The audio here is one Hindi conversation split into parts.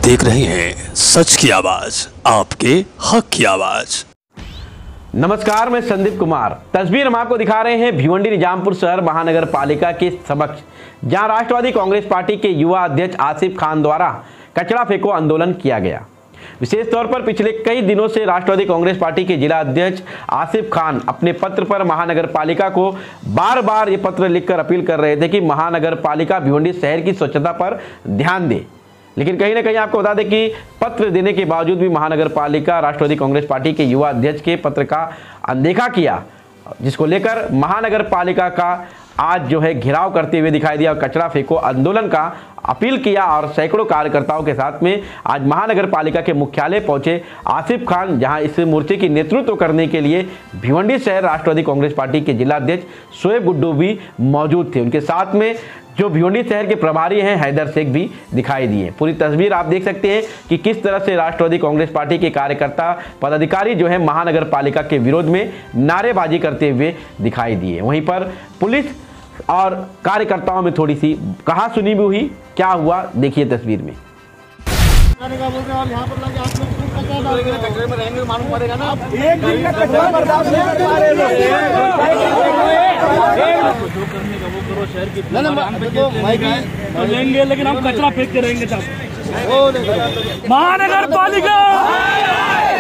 देख रहे हैं सच की आवाज, आपके हक की आवाज। नमस्कार, मैं संदीप कुमार। तस्वीर हम आपको दिखा रहे हैं भिवंडी निजामपुर शहर महानगर पालिका के समक्ष, जहां राष्ट्रवादी कांग्रेस पार्टी के युवा अध्यक्ष आसिफ खान द्वारा कचरा फेंको आंदोलन किया गया। विशेष तौर पर पिछले कई दिनों से राष्ट्रवादी कांग्रेस पार्टी के जिला अध्यक्ष आसिफ खान अपने पत्र पर महानगर पालिका को बार बार ये पत्र लिखकर अपील कर रहे थे कि महानगर पालिका भिवंडी शहर की स्वच्छता पर ध्यान दे। लेकिन कहीं ना कहीं आपको बता दें कि पत्र देने के बावजूद भी महानगर पालिका राष्ट्रवादी कांग्रेस पार्टी के युवा अध्यक्ष के पत्र का अनदेखा किया, जिसको लेकर महानगर पालिका का आज जो है घेराव करते हुए दिखाई दिया और कचरा फेंको आंदोलन का अपील किया। और सैकड़ों कार्यकर्ताओं के साथ में आज महानगर पालिका के मुख्यालय पहुंचे आसिफ खान, जहां इस मोर्चे की नेतृत्व करने के लिए भिवंडी शहर राष्ट्रवादी कांग्रेस पार्टी के जिला अध्यक्ष शोएब गुड्डू भी मौजूद थे। उनके साथ में जो भिवंडी शहर के प्रभारी हैं हैदर शेख भी दिखाई दिए। पूरी तस्वीर आप देख सकते हैं कि किस तरह से राष्ट्रवादी कांग्रेस पार्टी के कार्यकर्ता पदाधिकारी जो है महानगर पालिका के विरोध में नारेबाजी करते हुए दिखाई दिए। वहीं पर पुलिस और कार्यकर्ताओं में थोड़ी सी कहासुनी भी हुई। क्या हुआ देखिए तस्वीर में। लेंगे लेकिन हम कचरा फेंकते रहेंगे साहब। महानगर पालिका,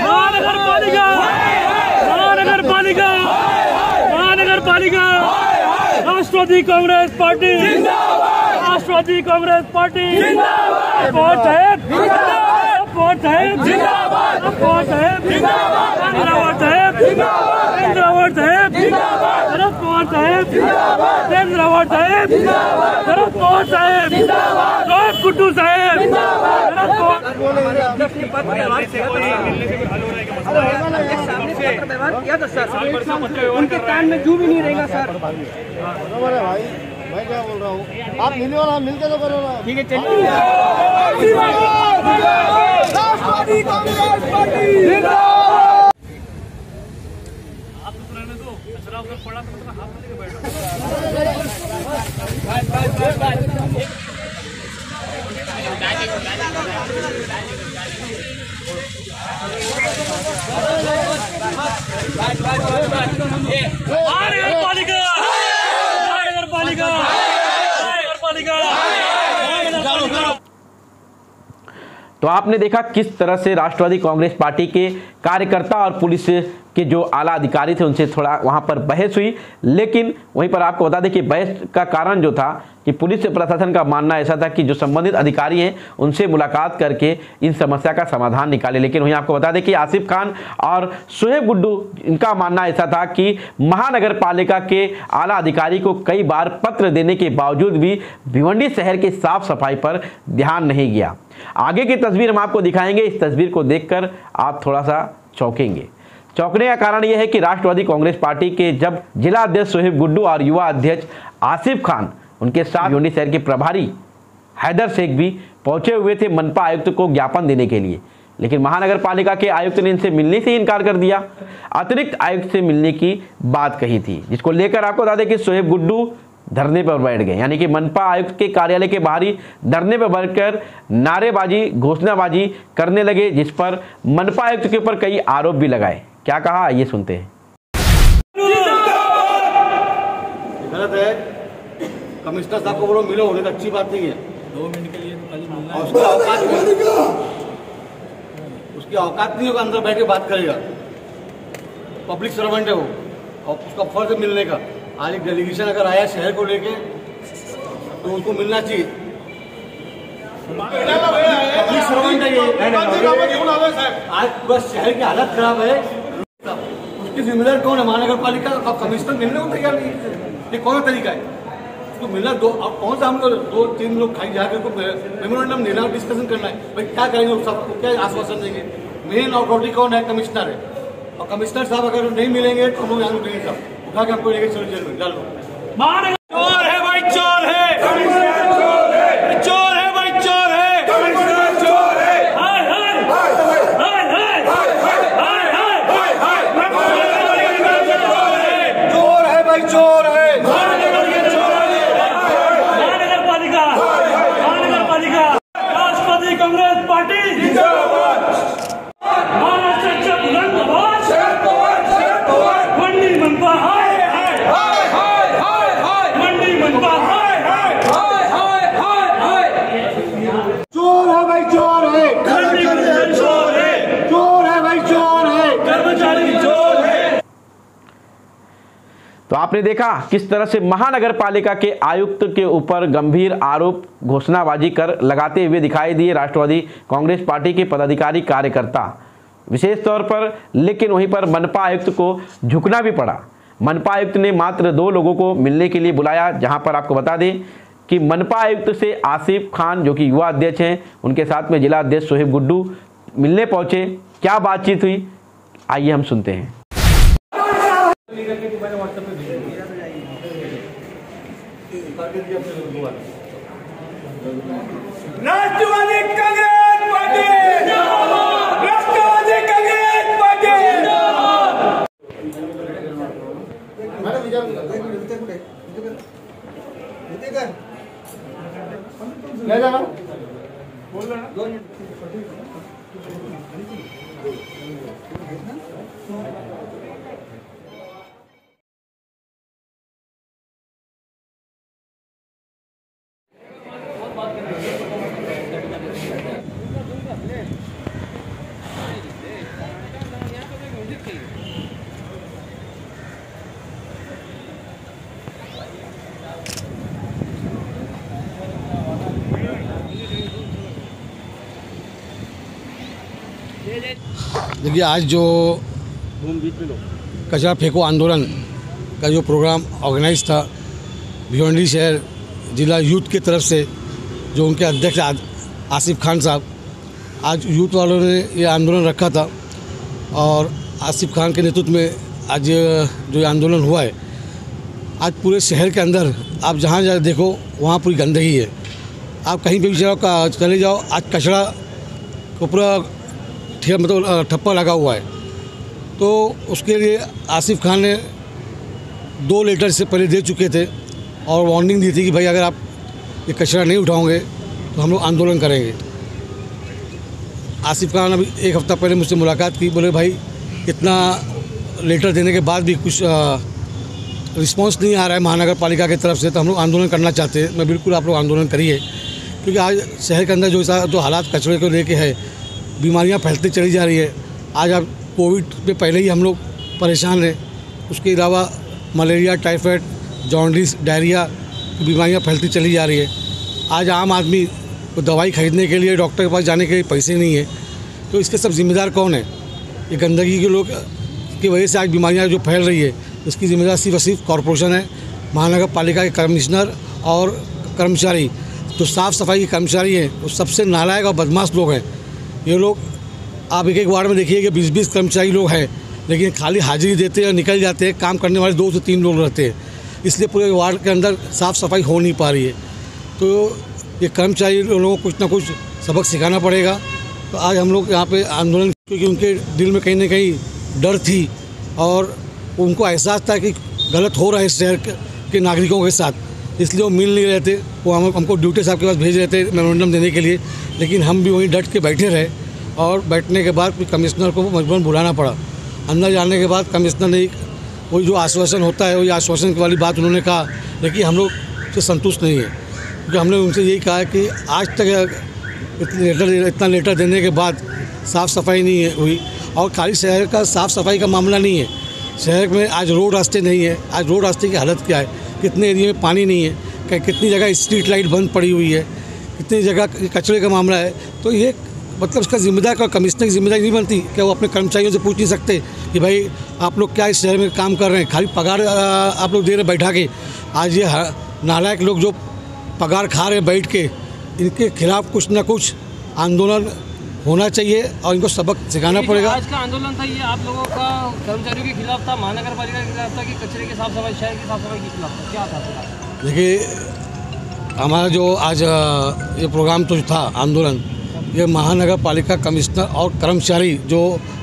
महानगर पालिका, महानगर पालिका, महानगर पालिका, राष्ट्रवादी कांग्रेस पार्टी, राष्ट्रवादी कांग्रेस पार्टी, वोट है, वोट है, वोट है, वोट है, वोट है, वोट है, केंद्र वोट है, वोट साहेब, गुड्डू साहेब, उनके कान में जू भी नहीं रहेगा सर। भाई मैं क्या बोल रहा हूँ, आप मिले हो ना, मिलके तो करो ना। ठीक है चलिए। राष्ट्रवादी कांग्रेस पार्टी आप रहने दो, कचरा ऊपर पड़ा तो हाथ में लेके बैठो। तो आपने देखा किस तरह से राष्ट्रवादी कांग्रेस पार्टी के कार्यकर्ता और पुलिस के जो आला अधिकारी थे उनसे थोड़ा वहां पर बहस हुई। लेकिन वहीं पर आपको बता दें कि बहस का कारण जो था कि पुलिस प्रशासन का मानना ऐसा था कि जो संबंधित अधिकारी हैं उनसे मुलाकात करके इन समस्या का समाधान निकाले। लेकिन वहीं आपको बता दें कि आसिफ खान और शोएब गुड्डू, इनका मानना ऐसा था कि महानगर पालिका के आला अधिकारी को कई बार पत्र देने के बावजूद भी भिवंडी शहर की साफ सफाई पर ध्यान नहीं गया। आगे की तस्वीर हम आपको दिखाएंगे। इस तस्वीर को देखकर आप थोड़ा सा चौंकेंगे। चौंकने का कारण यह है कि राष्ट्रवादी कांग्रेस पार्टी के जब जिला अध्यक्ष शोएब गुड्डू और युवा अध्यक्ष आसिफ खान, उनके साथ भिवंडी शहर के प्रभारी हैदर शेख भी पहुंचे हुए थे मनपा आयुक्त को ज्ञापन देने के लिए। लेकिन महानगर पालिका के आयुक्त ने इनसे मिलने से इनकार कर दिया। अतिरिक्त आयुक्त से मिलने की बात कही थी, जिसको लेकर आपको बता दें कि शोएब गुड्डू धरने पर बैठ गए, यानी कि मनपा आयुक्त के कार्यालय के बाहर ही धरने पर बैठकर नारेबाजी, घोषणाबाजी करने लगे, जिस पर मनपा आयुक्त के ऊपर कई आरोप भी लगाए। क्या कहा ये सुनते हैं। गलत है, कमिश्नर साहब को बोलो मिलो, होने तो अच्छी बात नहीं है। 2 मिनट के लिए और उसकी औकात नहीं होगा, अंदर बैठ के बात करेगा। पब्लिक सर्वेंट है वो, और उसका फर्ज है मिलने का। आज एक डेलीगेशन अगर आया शहर को लेके तो उसको मिलना चाहिए। पब्लिक सर्वेंट है ये। आज बस शहर की हालत खराब है, उसकी जिम्मेदार कौन है? महानगर पालिका का। कमिश्नर मिलने को तैयार नहीं है, ये कौन सा तरीका है? उसको मिलना दो, अब कौन सा हम लोग 2-3 लोग खाई जाकर मेमोरेंडम देना और डिस्कशन करना है। भाई क्या करेंगे, सबको क्या आश्वासन देंगे? मेन अथॉरिटी कौन है? कमिश्नर है। और कमिश्नर साहब अगर नहीं मिलेंगे तो हम लोग यहाँ रुकेंगे, सब उठा के हमको लेके चलो जेल में डाल दो। चोर है भाई, चोर है, चोर है भाई, चोर है, चोर है, हाय हाय हाय हाय हाय हाय हाय हाय, चोर है भाई, चोर है, महानगर पालिका, महानगर पालिका, राष्ट्रवादी कांग्रेस पार्टी आपने देखा किस तरह से महानगर पालिका के आयुक्त के ऊपर गंभीर आरोप घोषणाबाजी कर लगाते हुए दिखाई दिए राष्ट्रवादी कांग्रेस पार्टी के पदाधिकारी कार्यकर्ता विशेष तौर पर। लेकिन वहीं पर मनपा आयुक्त को झुकना भी पड़ा। मनपा आयुक्त ने मात्र 2 लोगों को मिलने के लिए बुलाया, जहां पर आपको बता दें कि मनपा आयुक्त से आसिफ खान जो कि युवा अध्यक्ष हैं, उनके साथ में जिला अध्यक्ष सोहेब गुड्डू मिलने पहुंचे। क्या बातचीत हुई, आइए हम सुनते हैं। राष्ट्रवादी कांग्रेस पार्टी जिंदाबाद, राष्ट्रवादी कांग्रेस पार्टी जिंदाबाद। ले जाना देखिए, आज जो कचरा फेंको आंदोलन का जो प्रोग्राम ऑर्गेनाइज था भिवंडी शहर जिला यूथ की तरफ से, जो उनके अध्यक्ष आसिफ खान साहब, आज यूथ वालों ने ये आंदोलन रखा था और आसिफ खान के नेतृत्व में आज जो आंदोलन हुआ है, आज पूरे शहर के अंदर आप जहाँ जहाँ देखो वहाँ पूरी गंदगी है। आप कहीं भी चले जाओ, आज कचरा को पूरा मतलब ठप्पा लगा हुआ है। तो उसके लिए आसिफ खान ने 2 लेटर से पहले दे चुके थे और वार्निंग दी थी कि भाई अगर आप ये कचरा नहीं उठाओगे तो हम लोग आंदोलन करेंगे। आसिफ खान अभी 1 हफ्ता पहले मुझसे मुलाकात की, बोले भाई इतना लेटर देने के बाद भी कुछ रिस्पांस नहीं आ रहा है महानगर पालिका की तरफ से, तो हम लोग आंदोलन करना चाहते हैं। मैं बिल्कुल आप लोग आंदोलन करिए, क्योंकि आज शहर के अंदर जो हालात कचरे को लेके है, बीमारियां फैलती चली जा रही है। आज आप कोविड में पहले ही हम लोग परेशान हैं, उसके अलावा मलेरिया, टाइफाइड, जॉन्डिस, डायरिया की बीमारियां फैलती चली जा रही है। आज आम आदमी को दवाई खरीदने के लिए डॉक्टर के पास जाने के लिए पैसे नहीं है, तो इसके सब जिम्मेदार कौन है? ये गंदगी के लोग की वजह से आज बीमारियाँ जो फैल रही है, इसकी जिम्मेदार सिर्फ और सिर्फ कॉरपोरेशन है, महानगर पालिका के कमिश्नर और कर्मचारी। जो साफ़ सफाई के कर्मचारी हैं वो सबसे नालायक और बदमाश लोग हैं। ये लोग आप एक वार्ड में देखिए कि 20-20 कर्मचारी लोग हैं, लेकिन खाली हाजिरी देते हैं और निकल जाते हैं। काम करने वाले 2 से 3 लोग रहते हैं, इसलिए पूरे वार्ड के अंदर साफ़ सफाई हो नहीं पा रही है। तो ये कर्मचारी लोगों को कुछ ना कुछ सबक सिखाना पड़ेगा। तो आज हम लोग यहाँ पे आंदोलन, क्योंकि उनके दिल में कहीं ना कहीं डर थी और उनको एहसास था कि गलत हो रहा है शहर के नागरिकों के साथ, इसलिए वो मिल नहीं रहे थे। वो हमको ड्यूटी साहब के पास भेज रहे थे मेमोरेंडम देने के लिए, लेकिन हम भी वहीं डट के बैठे रहे और बैठने के बाद कमिश्नर को मजबूरन बुलाना पड़ा। अंदर जाने के बाद कमिश्नर ने वही जो आश्वासन होता है वही आश्वासन वाली बात उन्होंने कहा, लेकिन हम लोग से संतुष्ट नहीं है, क्योंकि हमने उनसे यही कहा कि आज तक इतना लेटर देने के बाद साफ़ सफाई नहीं हुई। और खाली शहर का साफ़ सफाई का मामला नहीं है, शहर में आज रोड रास्ते नहीं है। आज रोड रास्ते की हालत क्या है, कितने एरिया में पानी नहीं है, कितनी जगह स्ट्रीट लाइट बंद पड़ी हुई है, कितनी जगह कचरे का मामला है। तो ये मतलब इसका जिम्मेदार का कमिश्नर की जिम्मेदारी नहीं बनती क्या? वो अपने कर्मचारियों से पूछ नहीं सकते कि भाई आप लोग क्या इस शहर में काम कर रहे हैं, खाली पगार आप लोग दे रहे बैठा के। आज ये नालायक लोग जो पगार खा रहे हैं बैठ के, इनके खिलाफ कुछ ना कुछ आंदोलन होना चाहिए और इनको सबक सिखाना पड़ेगा। आज का आंदोलन था ये आप लोगों का कर्मचारियों के खिलाफ था, महानगर पालिका के खिलाफ था कि कचरे के साफ सफाई, शहर की साफ सफाई के खिलाफ था? क्या था? देखिए, हमारा जो आज ये प्रोग्राम तो था आंदोलन, ये महानगर पालिका कमिश्नर और कर्मचारी जो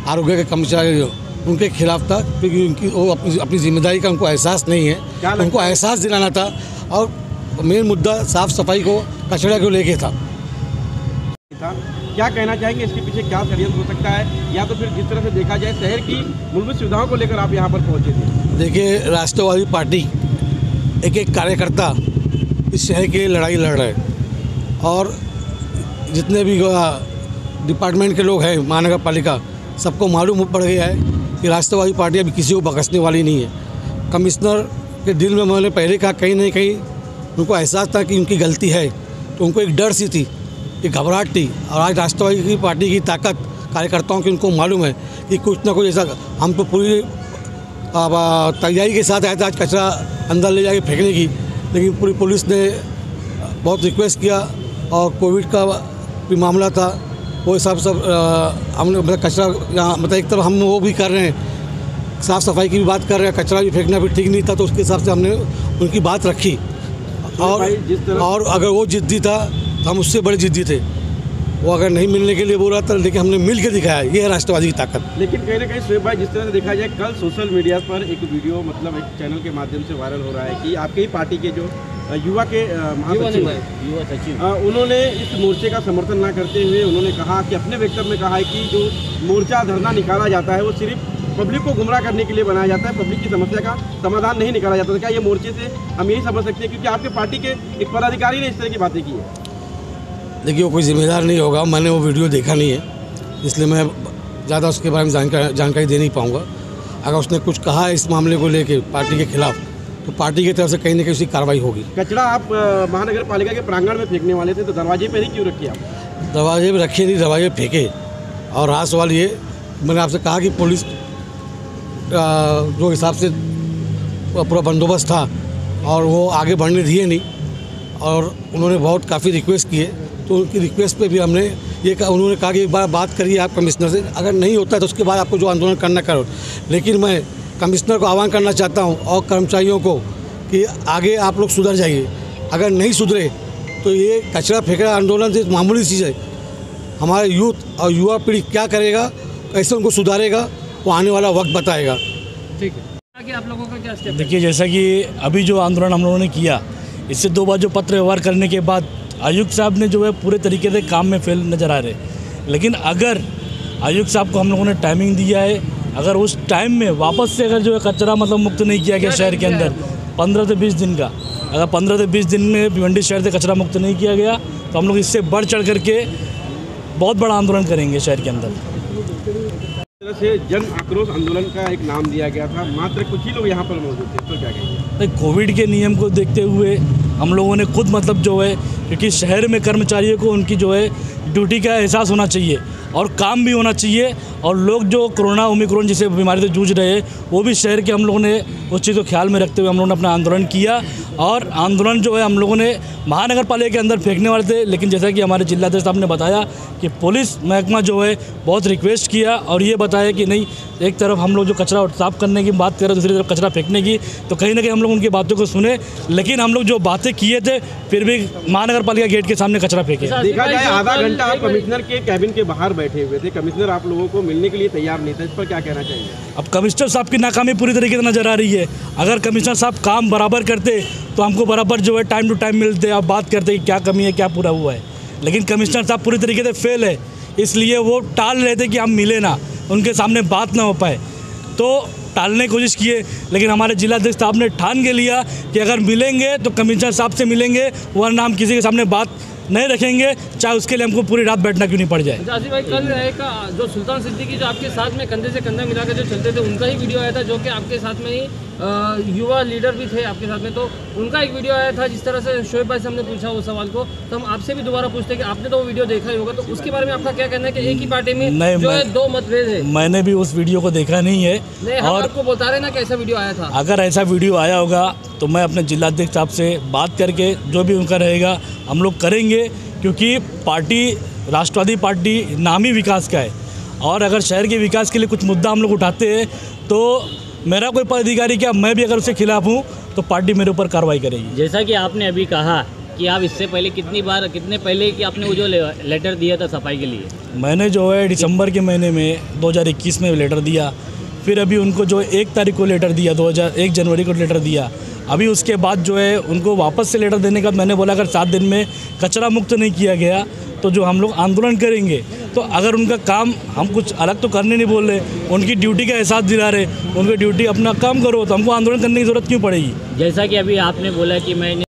आरोग्य के कर्मचारी उनके खिलाफ था, क्योंकि उनकी वो अपनी जिम्मेदारी का उनको एहसास नहीं है। उनको एहसास दिलाना था और मेन मुद्दा साफ़ सफाई को, कचरा को लेके था। क्या कहना चाहेंगे, इसके पीछे क्या षड्यंत्र हो सकता है, या तो फिर जिस तरह से देखा जाए शहर की मूलभूत सुविधाओं को लेकर आप यहाँ पर पहुँचे थे? देखिए, राष्ट्रवादी पार्टी एक कार्यकर्ता इस शहर की लड़ाई लड़ रहे हैं और जितने भी डिपार्टमेंट के लोग हैं महानगर पालिका, सबको मालूम पड़ गया है कि राष्ट्रवादी पार्टी अभी किसी को बख्शने वाली नहीं है। कमिश्नर के दिल में मैंने पहले कहा कहीं नहीं कहीं उनको एहसास था कि उनकी गलती है, तो उनको एक डर सी थी, एक घबराहट थी। और आज राष्ट्रवादी पार्टी की ताकत कार्यकर्ताओं की उनको मालूम है कि कुछ ना कुछ ऐसा, हम तो पूरी तैयारी के साथ आए थे आज कचरा अंदर ले जाके फेंकने की, लेकिन पूरी पुलिस ने बहुत रिक्वेस्ट किया और कोविड का भी मामला था, वो हिसाब सब हमने मतलब कचरा यहाँ मतलब एक तरफ हम वो भी कर रहे हैं, साफ़ सफाई की भी बात कर रहे हैं, कचरा भी फेंकना भी ठीक नहीं था, तो उसके हिसाब से हमने उनकी बात रखी। और अगर वो जिद्दी था तो हम उससे बड़े जिद्दी थे। वो अगर नहीं मिलने के लिए बोल रहा था, लेकिन हमने मिल के दिखाया, ये है राष्ट्रवादी की ताकत। लेकिन कहीं ना कहीं शोएब भाई, जिस तरह से देखा जाए, कल सोशल मीडिया पर एक वीडियो मतलब एक चैनल के माध्यम से वायरल हो रहा है कि आपके ही पार्टी के जो युवा के महासचिव युवा सचिव, उन्होंने इस मोर्चे का समर्थन ना करते हुए उन्होंने कहा कि अपने वक्तव्य में कहा है कि जो मोर्चा धरना निकाला जाता है वो सिर्फ पब्लिक को गुमराह करने के लिए बनाया जाता है, पब्लिक की समस्या का समाधान नहीं निकाला जाता। क्या ये मोर्चे से हम यही समझ सकते हैं, क्योंकि आपके पार्टी के एक पदाधिकारी ने इस तरह की बातें की है? देखिए, वो कोई जिम्मेदार नहीं होगा, मैंने वो वीडियो देखा नहीं है, इसलिए मैं ज़्यादा उसके बारे में जानकारी दे नहीं पाऊँगा। अगर उसने कुछ कहा है इस मामले को लेकर पार्टी के खिलाफ, तो पार्टी की तरफ से कहीं ना कहीं उसकी कार्रवाई होगी। कचरा आप महानगर पालिका के प्रांगण में फेंकने वाले थे, तो दरवाजे पर ही क्यों रखे आप? दरवाजे पर रखे नहीं, दरवाजे फेंके। और रात सवाल ये, मैंने आपसे कहा कि पुलिस जो हिसाब से पूरा बंदोबस्त था और वो आगे बढ़ने दिए नहीं, और उन्होंने बहुत काफ़ी रिक्वेस्ट किए, तो उनकी रिक्वेस्ट पे भी हमने ये कहा, उन्होंने कहा कि एक बार बात करिए आप कमिश्नर से, अगर नहीं होता है तो उसके बाद आपको जो आंदोलन करना करो। लेकिन मैं कमिश्नर को आह्वान करना चाहता हूं और कर्मचारियों को कि आगे आप लोग सुधर जाइए। अगर नहीं सुधरे तो ये कचरा फेंकना आंदोलन से मामूली चीज़ है। हमारे यूथ और युवा पीढ़ी क्या करेगा, कैसे उनको सुधारेगा, वो आने वाला वक्त बताएगा। ठीक है, कि आप लोगों का क्या स्टेप? देखिए, जैसा कि अभी जो आंदोलन हम लोगों ने किया, इससे 2 बार जो पत्र व्यवहार करने के बाद आयुक्त साहब ने जो है पूरे तरीके से काम में फेल नज़र आ रहे। लेकिन अगर आयुक्त साहब को हम लोगों ने टाइमिंग दिया है, अगर उस टाइम में वापस से अगर जो है कचरा मतलब मुक्त नहीं किया गया शहर के अंदर 15 से 20 दिन का, अगर 15 से 20 दिन में भिवंडी शहर से कचरा मुक्त नहीं किया गया, तो हम लोग इससे बढ़ चढ़ करके बहुत बड़ा आंदोलन करेंगे शहर के अंदर। से जन आक्रोश आंदोलन का एक नाम दिया गया था, मात्र कुछ ही लोग यहाँ पर मौजूद थे, तो क्या कहेंगे? कोविड के नियम को देखते हुए हम लोगों ने खुद मतलब जो है, क्योंकि शहर में कर्मचारियों को उनकी जो है ड्यूटी का एहसास होना चाहिए और काम भी होना चाहिए, और लोग जो कोरोना ओमिक्रॉन जैसे बीमारी से जूझ रहे हैं, वो भी शहर के हम लोगों ने उस चीज़ को ख्याल में रखते हुए हम लोगों ने अपना आंदोलन किया। और आंदोलन जो है हम लोगों ने महानगर पालिका के अंदर फेंकने वाले थे, लेकिन जैसा कि हमारे जिलाध्यक्ष साहब ने बताया कि पुलिस महकमा जो है बहुत रिक्वेस्ट किया और ये बताया कि नहीं, एक तरफ हम लोग जो कचरा साफ करने की बात कर रहे, दूसरी तरफ कचरा फेंकने की, तो कहीं ना कहीं हम लोग उनकी बातों को सुने, लेकिन हम लोग जो बातें किए थे फिर भी महानगर पालिका गेट के सामने कचरा फेंके। देखा जाए आधा घंटा आप कमिश्नर के कैबिन के बाहर बैठे हुए थे, कमिश्नर आप लोगों को मिलने के लिए तैयार नहीं था, इस पर क्या कहना चाहिए? अब कमिश्नर साहब की नाकामी पूरी तरीके से नज़र आ रही है। अगर कमिश्नर साहब काम बराबर करते तो हमको बराबर जो है टाइम टू टाइम मिलते, आप बात करते कि क्या कमी है, क्या पूरा हुआ है। लेकिन कमिश्नर साहब पूरी तरीके से फेल है, इसलिए वो टाल रहे थे कि हम मिले ना, उनके सामने बात ना हो पाए, तो टालने की कोशिश किए। लेकिन हमारे जिलाध्यक्ष साहब ने ठान के लिया कि अगर मिलेंगे तो कमिश्नर साहब से मिलेंगे, वरना हम किसी के सामने बात नहीं रखेंगे, चाहे उसके लिए हमको पूरी रात बैठना क्यों नहीं पड़ जाए। आसिफ भाई, कल का जो सुल्तान सिद्दीकी जो आपके साथ में कंधे से कंधा मिलाकर जो चलते थे, उनका ही वीडियो आया था, जो कि आपके साथ में ही युवा लीडर भी थे आपके साथ में, तो उनका एक वीडियो आया था। जिस तरह से शोएब भाई से हमने पूछा वो सवाल को, तो हम आपसे भी दोबारा पूछते हैं कि आपने तो वो वीडियो देखा ही होगा, तो उसके बारे में आपका क्या कहना है कि एक ही पार्टी में जो है 2 मतभेद है? मैंने भी उस वीडियो को देखा नहीं है, और आपको बता रहे ना कि ऐसा वीडियो आया था। अगर ऐसा वीडियो आया होगा तो मैं अपने जिलाध्यक्ष साहब से बात करके जो भी उनका रहेगा हम लोग करेंगे, क्योंकि पार्टी राष्ट्रवादी पार्टी नाम ही विकास का है, और अगर शहर के विकास के लिए कुछ मुद्दा हम लोग उठाते हैं तो मेरा कोई पदाधिकारी क्या, मैं भी अगर उसके खिलाफ हूँ तो पार्टी मेरे ऊपर कार्रवाई करेगी। जैसा कि आपने अभी कहा कि आप इससे पहले कितने पहले कि आपने वो जो लेटर दिया था सफाई के लिए? मैंने जो है दिसंबर के महीने में 2021 में लेटर दिया, फिर अभी उनको जो 1 तारीख को लेटर दिया, 1 जनवरी को लेटर दिया। अभी उसके बाद जो है उनको वापस से लेटर देने का मैंने बोला अगर 7 दिन में कचरा मुक्त नहीं किया गया तो जो हम लोग आंदोलन करेंगे। तो अगर उनका काम, हम कुछ अलग तो करने नहीं बोल रहे, उनकी ड्यूटी का एहसास दिला रहे, उनकी ड्यूटी अपना काम करो, तो हमको आंदोलन करने की ज़रूरत क्यों पड़ेगी? जैसा कि अभी आपने बोला कि मैंने,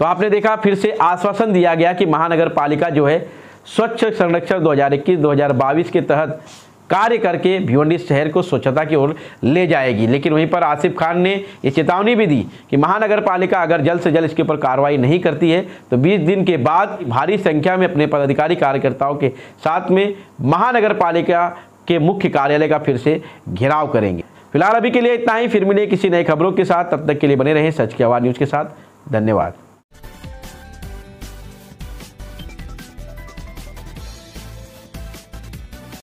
तो आपने देखा फिर से आश्वासन दिया गया कि महानगर पालिका जो है स्वच्छ संरक्षण 2021-2022 के तहत कार्य करके भिवंडी शहर को स्वच्छता की ओर ले जाएगी। लेकिन वहीं पर आसिफ खान ने ये चेतावनी भी दी कि महानगर पालिका अगर जल्द से जल्द इसके ऊपर कार्रवाई नहीं करती है तो 20 दिन के बाद भारी संख्या में अपने पदाधिकारी कार्यकर्ताओं के साथ में महानगर पालिका के मुख्य कार्यालय का फिर से घेराव करेंगे। फिलहाल अभी के लिए इतना ही, फिर मिले किसी नई खबरों के साथ, तब तक के लिए बने रहें सच की आवाज़ न्यूज़ के साथ। धन्यवाद।